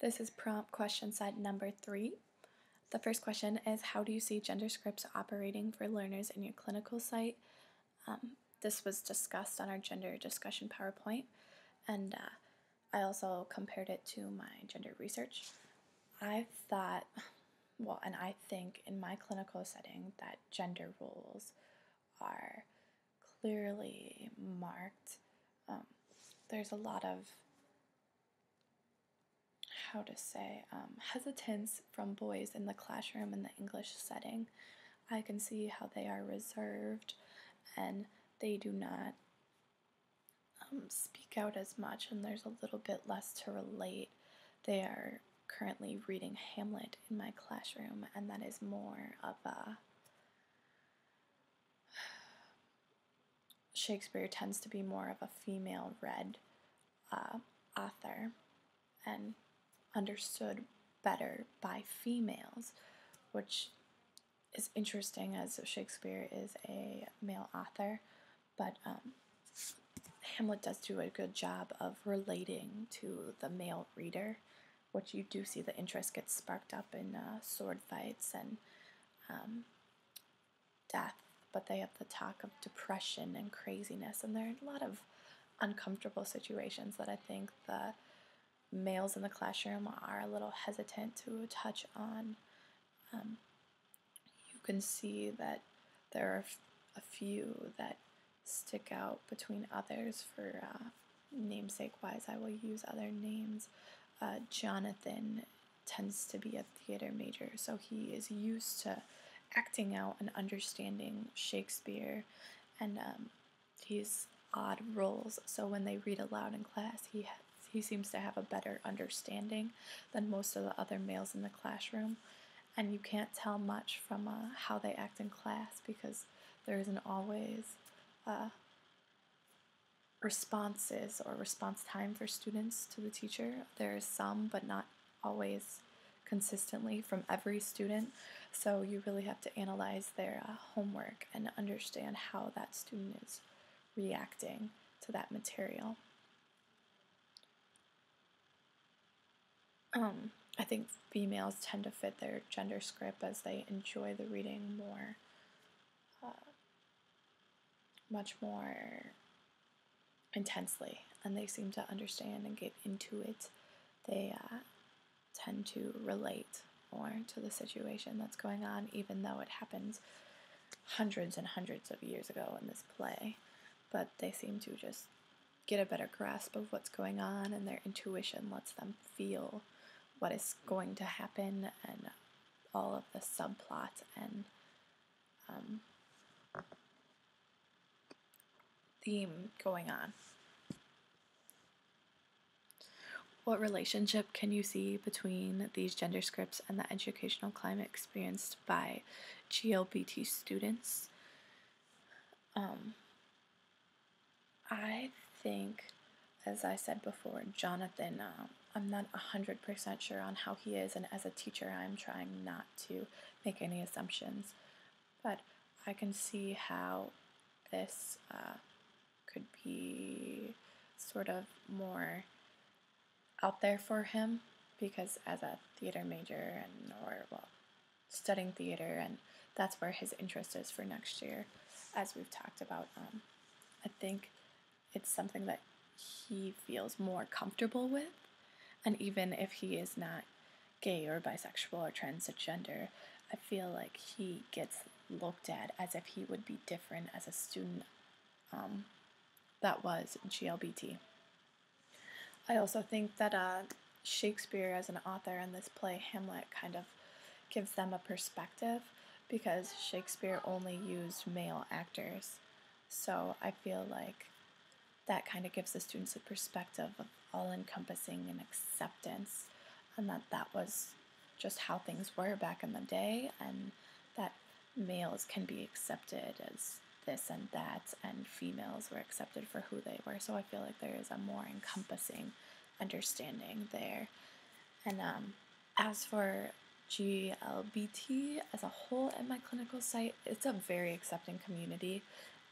This is prompt question set number 3. The first question is, how do you see gender scripts operating for learners in your clinical site? This was discussed on our gender discussion PowerPoint, and I also compared it to my gender research. I thought, and I think in my clinical setting that gender roles are clearly marked. There's a lot of hesitance from boys in the classroom in the English setting. I can see how they are reserved and they do not speak out as much, and there's a little bit less to relate. They are currently reading Hamlet in my classroom, and that is more of a Shakespeare tends to be more of a female-read author and understood better by females, which is interesting as Shakespeare is a male author, but Hamlet does do a good job of relating to the male reader, which you do see the interest gets sparked up in sword fights and death, but they have the talk of depression and craziness, and there are a lot of uncomfortable situations that I think the males in the classroom are a little hesitant to touch on. You can see that there are a few that stick out between others. For namesake-wise, I will use other names. Jonathan tends to be a theater major, so he is used to acting out and understanding Shakespeare, and he's odd roles, so when they read aloud in class, he seems to have a better understanding than most of the other males in the classroom, and you can't tell much from how they act in class because there isn't always responses or response time for students to the teacher. There is some, but not always consistently from every student, so you really have to analyze their homework and understand how that student is reacting to that material. I think females tend to fit their gender script as they enjoy the reading more, much more intensely, and they seem to understand and get into it. They tend to relate more to the situation that's going on, even though it happens hundreds and hundreds of years ago in this play, but they seem to just get a better grasp of what's going on, and their intuition lets them feel what is going to happen and all of the subplot and theme going on. What relationship can you see between these gender scripts and the educational climate experienced by GLBT students? I think, as I said before, Jonathan, I'm not 100% sure on how he is, and as a teacher I'm trying not to make any assumptions, but I can see how this could be sort of more out there for him, because as a theater major studying theater, and that's where his interest is for next year, as we've talked about. I think it's something that he feels more comfortable with, and even if he is not gay or bisexual or transgender, I feel like he gets looked at as if he would be different as a student that was GLBT. I also think that Shakespeare as an author in this play, Hamlet, kind of gives them a perspective, because Shakespeare only used male actors. So I feel like that kind of gives the students a perspective of all-encompassing and acceptance, and that was just how things were back in the day, and that males can be accepted as this and that, and females were accepted for who they were. So I feel like there is a more encompassing understanding there. And as for GLBT as a whole at my clinical site, it's a very accepting community.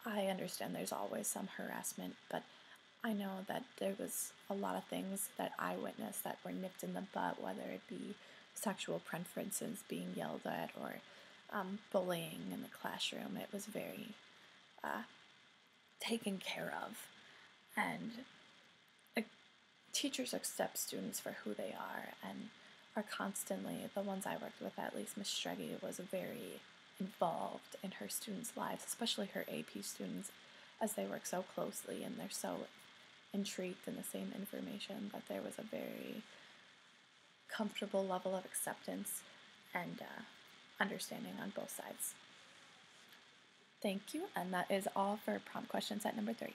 I understand there's always some harassment, but I know that there was a lot of things that I witnessed that were nipped in the bud, whether it be sexual preferences being yelled at or bullying in the classroom. It was very taken care of, and uh, teachers accept students for who they are and are constantly, the ones I worked with, at least Miss Streggy was very involved in her students' lives, especially her AP students, as they work so closely and they're so intrigued in the same information, that there was a very comfortable level of acceptance and understanding on both sides. Thank you, and that is all for prompt questions at number 3.